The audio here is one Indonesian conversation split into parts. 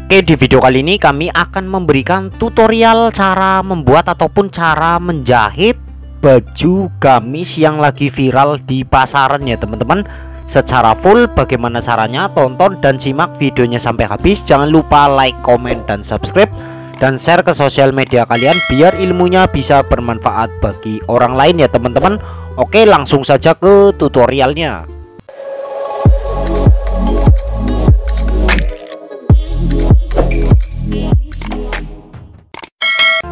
Oke, di video kali ini kami akan memberikan tutorial cara membuat ataupun cara menjahit baju gamis yang lagi viral di pasaran ya teman-teman. Secara full bagaimana caranya, tonton dan simak videonya sampai habis. Jangan lupa like, komen, dan subscribe, dan share ke sosial media kalian biar ilmunya bisa bermanfaat bagi orang lain ya teman-teman. Oke, langsung saja ke tutorialnya.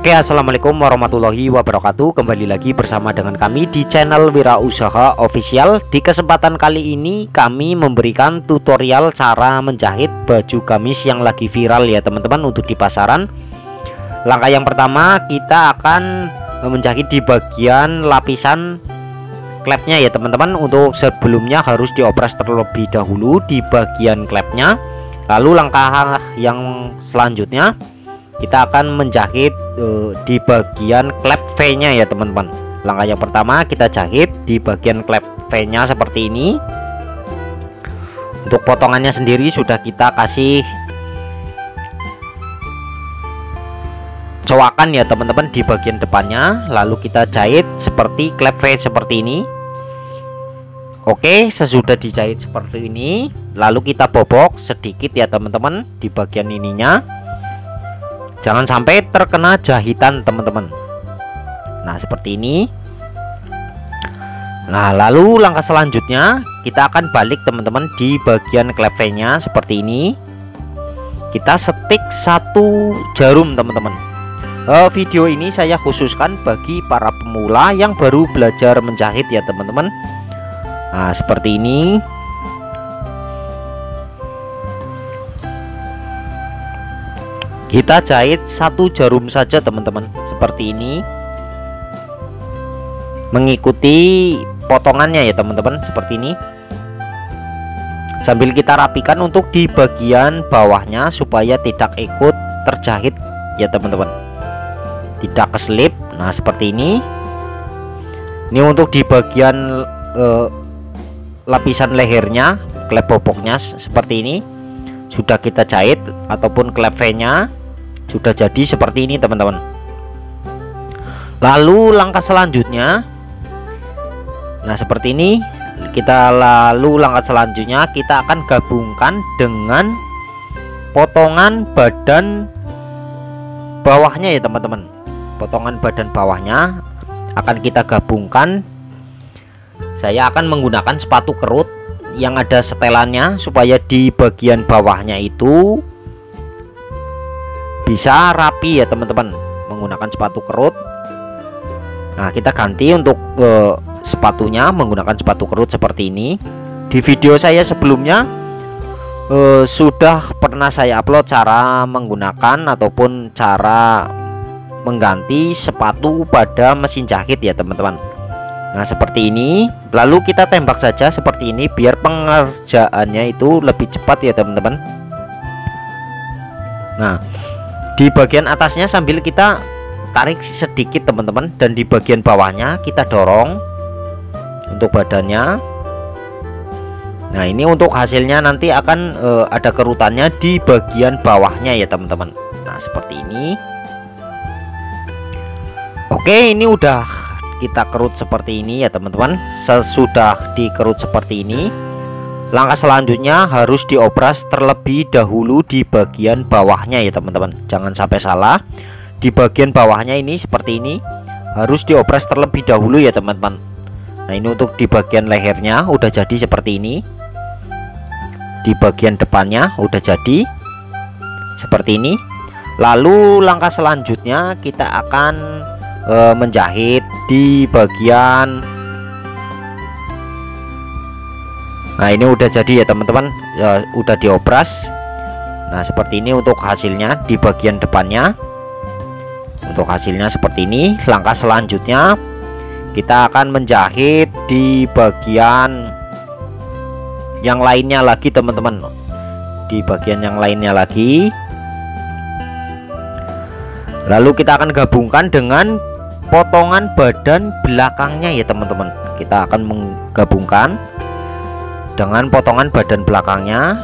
Oke, assalamualaikum warahmatullahi wabarakatuh. Kembali lagi bersama dengan kami di channel Wirausaha Official. Di kesempatan kali ini kami memberikan tutorial cara menjahit baju gamis yang lagi viral ya teman-teman untuk di pasaran. Langkah yang pertama, kita akan menjahit di bagian lapisan klepnya ya teman-teman. Untuk sebelumnya harus diopres terlebih dahulu di bagian klepnya. Lalu langkah yang selanjutnya, kita akan menjahit di bagian klep V-nya ya teman-teman. Langkah yang pertama, kita jahit di bagian klep V-nya seperti ini. Untuk potongannya sendiri sudah kita kasih cowakan ya teman-teman di bagian depannya. Lalu kita jahit seperti klep V seperti ini. Oke, sesudah dijahit seperti ini, lalu kita bobok sedikit ya teman-teman di bagian ininya. Jangan sampai terkena jahitan teman-teman. Nah seperti ini. Nah lalu langkah selanjutnya, kita akan balik teman-teman di bagian klep V-nya seperti ini. Kita setik satu jarum teman-teman. Video ini saya khususkan bagi para pemula yang baru belajar menjahit ya teman-teman. Nah seperti ini. Kita jahit satu jarum saja teman-teman seperti ini, mengikuti potongannya ya teman-teman seperti ini. Sambil kita rapikan untuk di bagian bawahnya supaya tidak ikut terjahit ya teman-teman, tidak keselip. Nah seperti ini. Ini untuk di bagian lapisan lehernya, klep boboknya seperti ini sudah kita jahit, ataupun klep V-nya sudah jadi seperti ini teman-teman. Lalu langkah selanjutnya, nah seperti ini. Lalu langkah selanjutnya kita akan gabungkan dengan potongan badan bawahnya ya teman-teman. Potongan badan bawahnya akan kita gabungkan. Saya akan menggunakan sepatu kerut yang ada setelannya supaya di bagian bawahnya itu bisa rapi ya teman-teman, menggunakan sepatu kerut. Nah kita ganti untuk sepatunya menggunakan sepatu kerut seperti ini. Di video saya sebelumnya sudah pernah saya upload cara menggunakan ataupun cara mengganti sepatu pada mesin jahit ya teman-teman. Nah seperti ini. Lalu kita tembak saja seperti ini biar pengerjaannya itu lebih cepat ya teman-teman. Nah di bagian atasnya sambil kita tarik sedikit teman-teman, dan di bagian bawahnya kita dorong untuk badannya. Nah ini untuk hasilnya nanti akan ada kerutannya di bagian bawahnya ya teman-teman. Nah seperti ini. Oke, ini udah kita kerut seperti ini ya teman-teman. Sesudah dikerut seperti ini, langkah selanjutnya harus diopras terlebih dahulu di bagian bawahnya ya teman-teman. Jangan sampai salah. Di bagian bawahnya ini seperti ini harus diopras terlebih dahulu ya teman-teman. Nah ini untuk di bagian lehernya udah jadi seperti ini. Di bagian depannya udah jadi seperti ini. Lalu langkah selanjutnya kita akan menjahit di bagian, nah ini udah jadi ya teman-teman, udah diopras. Nah seperti ini untuk hasilnya di bagian depannya. Untuk hasilnya seperti ini. Langkah selanjutnya kita akan menjahit di bagian yang lainnya lagi teman-teman. Di bagian yang lainnya lagi. Lalu kita akan gabungkan dengan potongan badan belakangnya ya teman-teman. Kita akan menggabungkan dengan potongan badan belakangnya.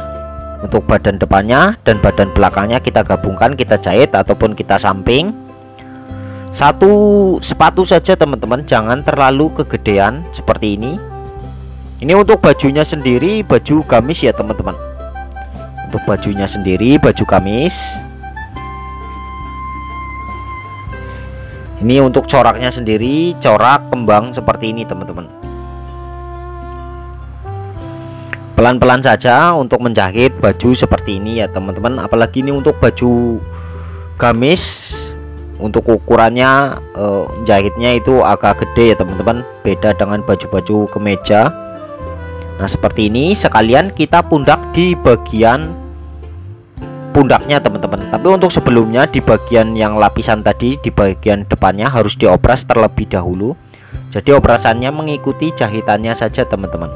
Untuk badan depannya dan badan belakangnya kita gabungkan, kita jahit ataupun kita samping. Satu sepatu saja teman-teman, jangan terlalu kegedean seperti ini. Ini untuk bajunya sendiri, baju gamis ya teman-teman. Untuk bajunya sendiri, baju gamis. Ini untuk coraknya sendiri, corak kembang seperti ini teman-teman. Pelan-pelan saja untuk menjahit baju seperti ini ya teman-teman. Apalagi ini untuk baju gamis, untuk ukurannya jahitnya itu agak gede ya teman-teman, beda dengan baju-baju kemeja. Nah seperti ini, sekalian kita pundak di bagian pundaknya teman-teman. Tapi untuk sebelumnya di bagian yang lapisan tadi, di bagian depannya harus diopras terlebih dahulu. Jadi operasannya mengikuti jahitannya saja teman-teman.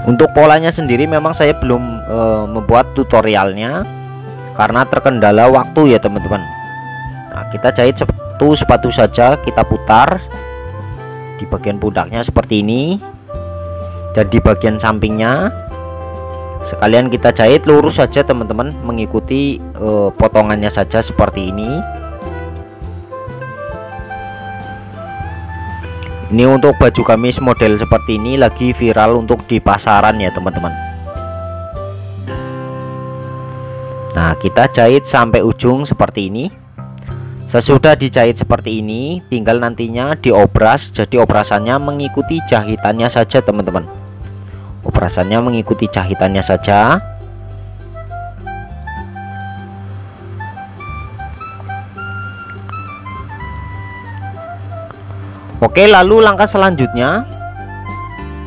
Untuk polanya sendiri memang saya belum membuat tutorialnya karena terkendala waktu ya teman-teman. Nah kita jahit satu sepatu saja, kita putar di bagian pundaknya seperti ini, dan di bagian sampingnya sekalian kita jahit lurus saja teman-teman, mengikuti potongannya saja seperti ini. Ini untuk baju gamis model seperti ini lagi viral untuk di pasaran ya teman-teman. Nah kita jahit sampai ujung seperti ini. Sesudah dijahit seperti ini, tinggal nantinya diobras. Jadi operasannya mengikuti jahitannya saja teman-teman. Operasannya mengikuti jahitannya saja. Oke, lalu langkah selanjutnya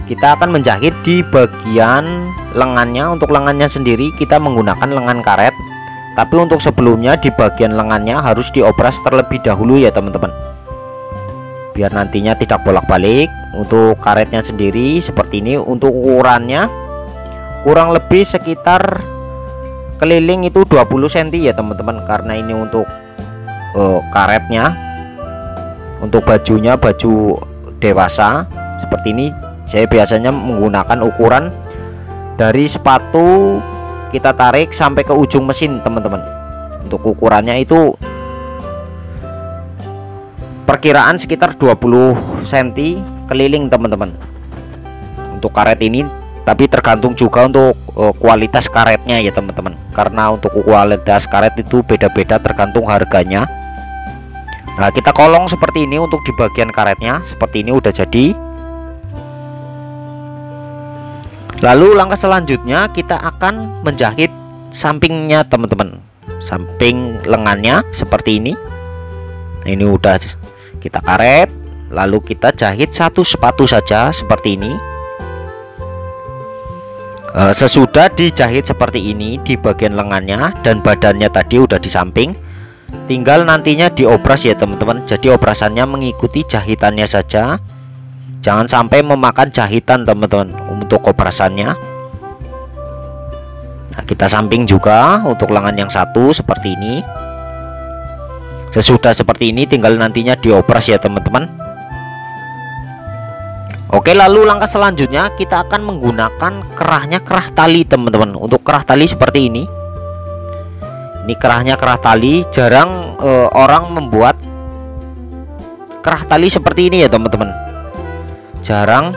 kita akan menjahit di bagian lengannya. Untuk lengannya sendiri kita menggunakan lengan karet, tapi untuk sebelumnya di bagian lengannya harus diopras terlebih dahulu ya teman-teman, biar nantinya tidak bolak-balik. Untuk karetnya sendiri seperti ini. Untuk ukurannya kurang lebih sekitar keliling itu 20 cm ya teman-teman, karena ini untuk karetnya. Untuk bajunya baju dewasa seperti ini, saya biasanya menggunakan ukuran dari sepatu kita tarik sampai ke ujung mesin teman-teman. Untuk ukurannya itu perkiraan sekitar 20 cm keliling teman-teman untuk karet ini. Tapi tergantung juga untuk kualitas karetnya ya teman-teman, karena untuk kualitas karet itu beda-beda tergantung harganya. Nah kita kolong seperti ini untuk di bagian karetnya, seperti ini udah jadi. Lalu langkah selanjutnya kita akan menjahit sampingnya teman-teman, samping lengannya seperti ini. Nah, ini udah kita karet, lalu kita jahit satu sepatu saja seperti ini. Sesudah dijahit seperti ini di bagian lengannya dan badannya tadi udah di samping, tinggal nantinya diopras ya teman-teman. Jadi operasannya mengikuti jahitannya saja, jangan sampai memakan jahitan teman-teman untuk operasannya. Nah kita samping juga untuk lengan yang satu seperti ini. Sesudah seperti ini tinggal nantinya diopras ya teman-teman. Oke, lalu langkah selanjutnya kita akan menggunakan kerahnya, kerah tali teman-teman. Untuk kerah tali seperti ini. Ini kerahnya kerah tali, jarang orang membuat kerah tali seperti ini ya teman-teman. Jarang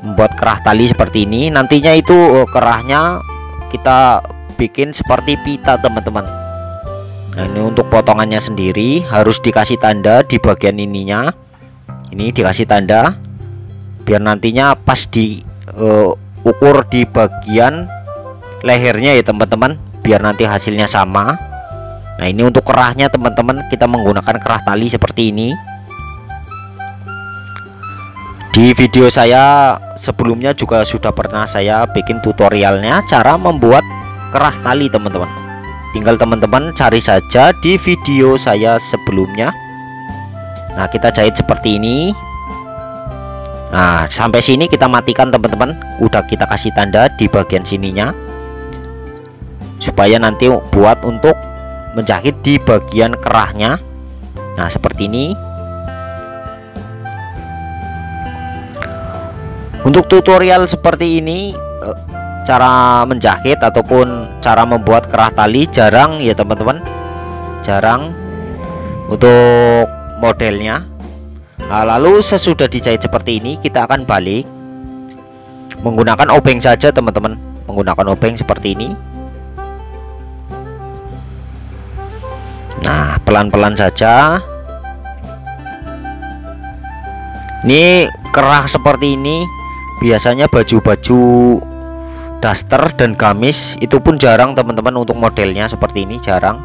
membuat kerah tali seperti ini. Nantinya itu kerahnya kita bikin seperti pita teman-teman. Nah ini untuk potongannya sendiri harus dikasih tanda di bagian ininya. Ini dikasih tanda biar nantinya pas di ukur di bagian lehernya ya teman-teman, biar nanti hasilnya sama. Nah ini untuk kerahnya teman-teman, kita menggunakan kerah tali seperti ini. Di video saya sebelumnya juga sudah pernah saya bikin tutorialnya cara membuat kerah tali teman-teman. Tinggal teman-teman cari saja di video saya sebelumnya. Nah kita jahit seperti ini. Nah sampai sini kita matikan teman-teman. Udah kita kasih tanda di bagian sininya, supaya nanti buat untuk menjahit di bagian kerahnya. Nah seperti ini. Untuk tutorial seperti ini cara menjahit ataupun cara membuat kerah tali jarang ya teman-teman, jarang untuk modelnya. Nah, lalu sesudah dijahit seperti ini kita akan balik menggunakan obeng saja teman-teman, menggunakan obeng seperti ini. Nah, pelan-pelan saja. Ini kerah seperti ini biasanya baju-baju daster dan gamis itu pun jarang teman-teman untuk modelnya seperti ini, jarang.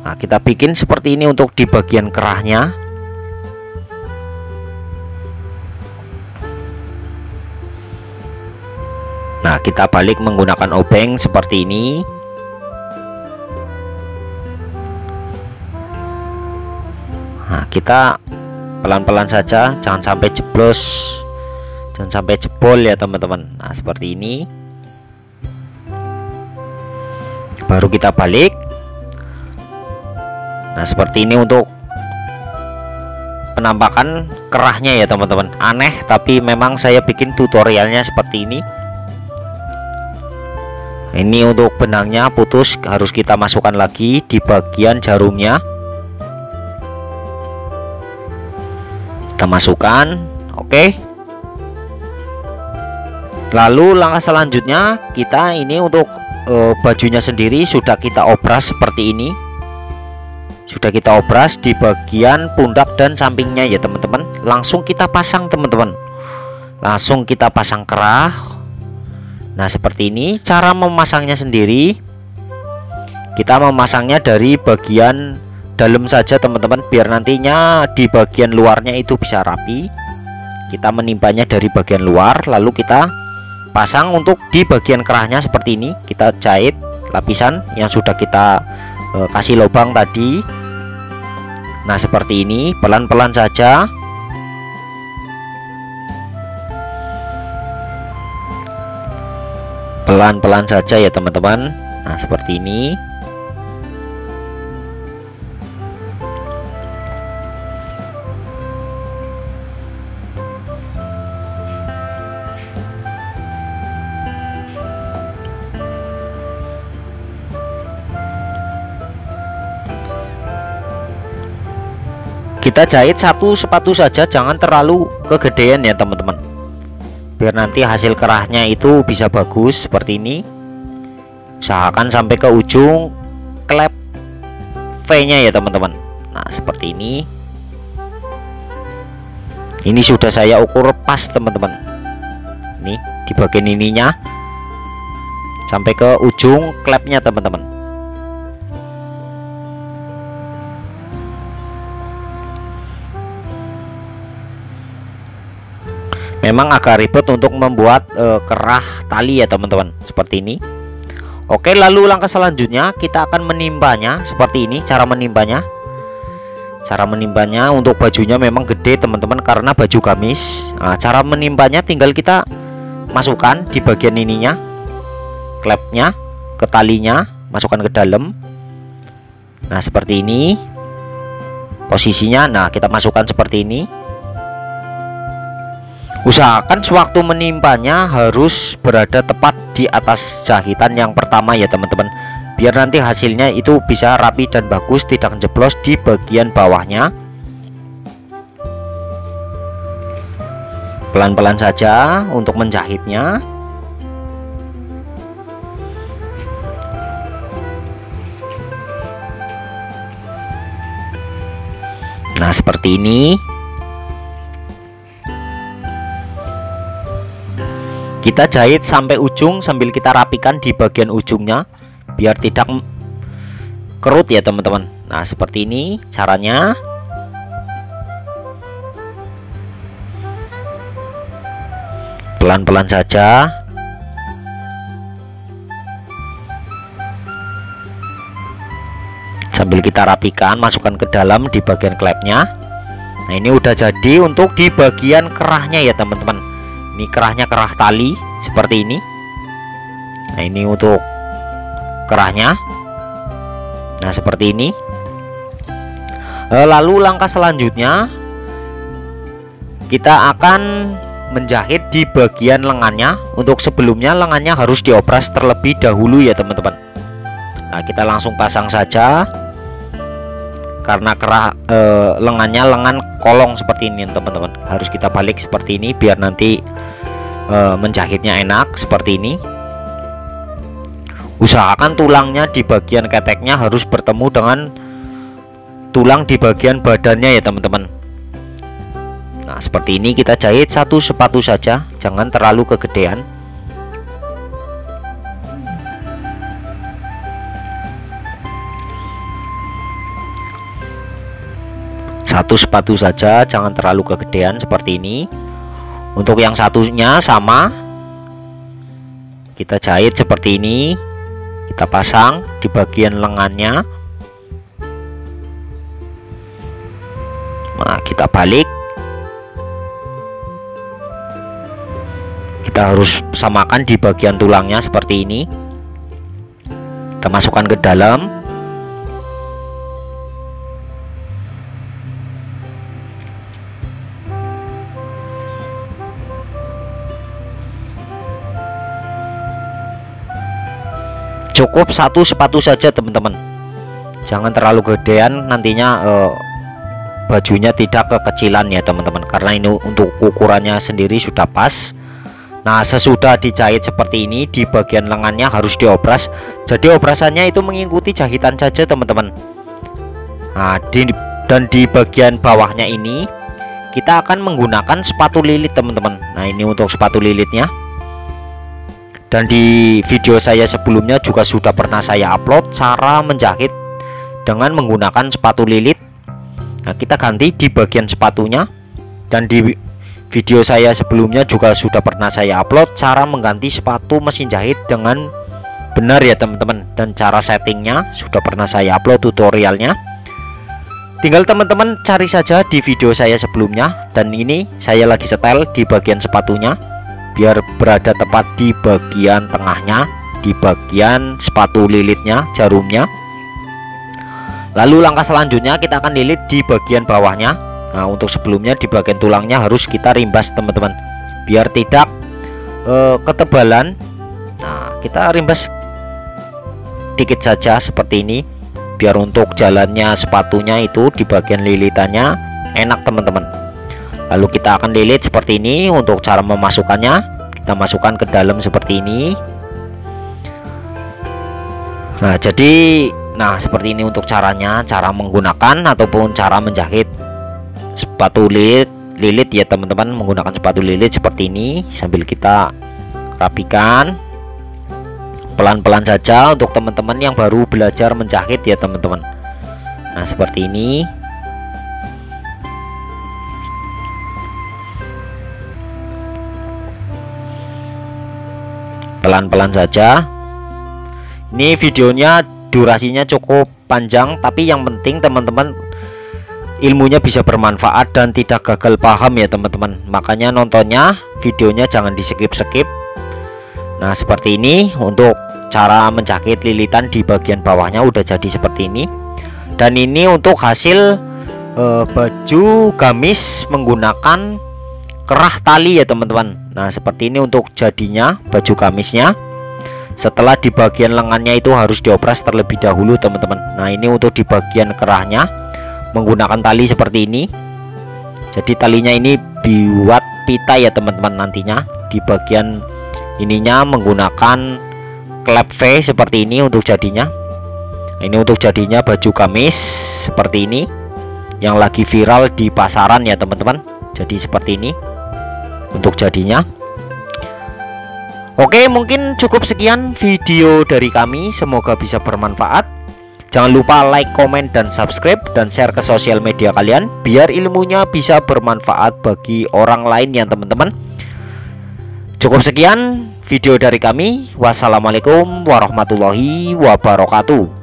Nah, kita bikin seperti ini untuk di bagian kerahnya. Nah, kita balik menggunakan obeng seperti ini. Nah, kita pelan-pelan saja, jangan sampai jeblos, jangan sampai jebol ya teman-teman. Nah, seperti ini. Baru kita balik. Nah, seperti ini untuk penampakan kerahnya ya teman-teman. Aneh tapi memang saya bikin tutorialnya seperti ini. Ini untuk benangnya putus, harus kita masukkan lagi di bagian jarumnya. Kita masukkan, oke. Lalu langkah selanjutnya kita ini untuk bajunya sendiri sudah kita obras seperti ini. Sudah kita obras di bagian pundak dan sampingnya ya teman-teman. Langsung kita pasang teman-teman. Langsung kita pasang kerah. Nah, seperti ini cara memasangnya sendiri. Kita memasangnya dari bagian dalam saja teman-teman, biar nantinya di bagian luarnya itu bisa rapi. Kita menimpanya dari bagian luar, lalu kita pasang untuk di bagian kerahnya seperti ini. Kita jahit lapisan yang sudah kita kasih lubang tadi. Nah, seperti ini pelan-pelan saja. Pelan-pelan saja ya teman-teman. Nah, seperti ini. Kita jahit satu sepatu saja, jangan terlalu kegedean ya teman-teman, biar nanti hasil kerahnya itu bisa bagus seperti ini. Usahakan sampai ke ujung klep V nya ya teman-teman. Nah, seperti ini. Ini sudah saya ukur pas teman-teman. Ini di bagian ininya sampai ke ujung klepnya teman-teman. Memang agak ribet untuk membuat kerah tali ya teman-teman, seperti ini. Oke, lalu langkah selanjutnya kita akan menimbanya seperti ini. Cara menimbanya, untuk bajunya memang gede teman-teman karena baju gamis. Nah, cara menimbanya tinggal kita masukkan di bagian ininya, klepnya, ke talinya, masukkan ke dalam. Nah, seperti ini posisinya. Nah, kita masukkan seperti ini. Usahakan sewaktu menimpanya harus berada tepat di atas jahitan yang pertama ya teman-teman, biar nanti hasilnya itu bisa rapi dan bagus, tidak jeblos di bagian bawahnya. Pelan-pelan saja untuk menjahitnya. Nah, seperti ini. Kita jahit sampai ujung sambil kita rapikan di bagian ujungnya biar tidak kerut ya teman-teman. Nah, seperti ini caranya. Pelan-pelan saja. Sambil kita rapikan, masukkan ke dalam di bagian klepnya. Nah, ini udah jadi untuk di bagian kerahnya ya teman-teman. Ini kerahnya kerah tali seperti ini. Nah, ini untuk kerahnya. Nah, seperti ini. Lalu langkah selanjutnya kita akan menjahit di bagian lengannya. Untuk sebelumnya lengannya harus diopras terlebih dahulu ya teman-teman. Nah, kita langsung pasang saja. Karena kerah lengannya lengan kolong seperti ini teman-teman, harus kita balik seperti ini biar nanti menjahitnya enak seperti ini. Usahakan tulangnya di bagian keteknya harus bertemu dengan tulang di bagian badannya ya teman-teman. Nah, seperti ini kita jahit satu sepatu saja, jangan terlalu kegedean. Satu sepatu saja, jangan terlalu kegedean seperti ini. Untuk yang satunya sama, kita jahit seperti ini. Kita pasang di bagian lengannya. Nah, kita balik. Kita harus samakan di bagian tulangnya seperti ini. Kita masukkan ke dalam. Cukup satu sepatu saja teman-teman, jangan terlalu gedean, nantinya bajunya tidak kekecilan ya teman-teman, karena ini untuk ukurannya sendiri sudah pas. Nah, sesudah dijahit seperti ini, di bagian lengannya harus diopras. Jadi oprasannya itu mengikuti jahitan saja teman-teman. Nah, dan di bagian bawahnya ini kita akan menggunakan sepatu lilit teman-teman. Nah, ini untuk sepatu lilitnya. Dan di video saya sebelumnya juga sudah pernah saya upload cara menjahit dengan menggunakan sepatu lilit. Nah, kita ganti di bagian sepatunya. Dan di video saya sebelumnya juga sudah pernah saya upload cara mengganti sepatu mesin jahit dengan benar ya teman-teman. Dan cara settingnya sudah pernah saya upload tutorialnya. Tinggal teman-teman cari saja di video saya sebelumnya. Dan ini saya lagi setel di bagian sepatunya biar berada tepat di bagian tengahnya, di bagian sepatu lilitnya, jarumnya. Lalu langkah selanjutnya kita akan lilit di bagian bawahnya. Nah, untuk sebelumnya di bagian tulangnya harus kita rimbas teman-teman, biar tidak ketebalan. Nah, kita rimbas dikit saja seperti ini, biar untuk jalannya sepatunya itu di bagian lilitannya enak teman-teman. Lalu kita akan lilit seperti ini. Untuk cara memasukkannya, kita masukkan ke dalam seperti ini. Nah, seperti ini untuk caranya, cara menggunakan ataupun cara menjahit sepatu lilit ya teman-teman, menggunakan sepatu lilit seperti ini. Sambil kita rapikan pelan-pelan saja untuk teman-teman yang baru belajar menjahit ya teman-teman. Nah, seperti ini. Pelan-pelan saja. Ini videonya durasinya cukup panjang, tapi yang penting teman-teman ilmunya bisa bermanfaat dan tidak gagal paham ya teman-teman. Makanya nontonnya, videonya jangan di skip-skip. Nah, seperti ini untuk cara menjahit lilitan di bagian bawahnya udah jadi seperti ini. Dan ini untuk hasil baju gamis menggunakan kerah tali ya teman-teman. Nah, seperti ini untuk jadinya baju gamisnya. Setelah di bagian lengannya itu harus diopras terlebih dahulu teman-teman. Nah, ini untuk di bagian kerahnya menggunakan tali seperti ini. Jadi talinya ini buat pita ya teman-teman, nantinya di bagian ininya menggunakan klep V seperti ini untuk jadinya. Ini untuk jadinya baju gamis seperti ini yang lagi viral di pasaran ya teman-teman. Jadi seperti ini untuk jadinya. Oke, mungkin cukup sekian video dari kami, semoga bisa bermanfaat. Jangan lupa like, komen, dan subscribe, dan share ke sosial media kalian biar ilmunya bisa bermanfaat bagi orang lain ya teman-teman. Cukup sekian video dari kami. Wassalamualaikum warahmatullahi wabarakatuh.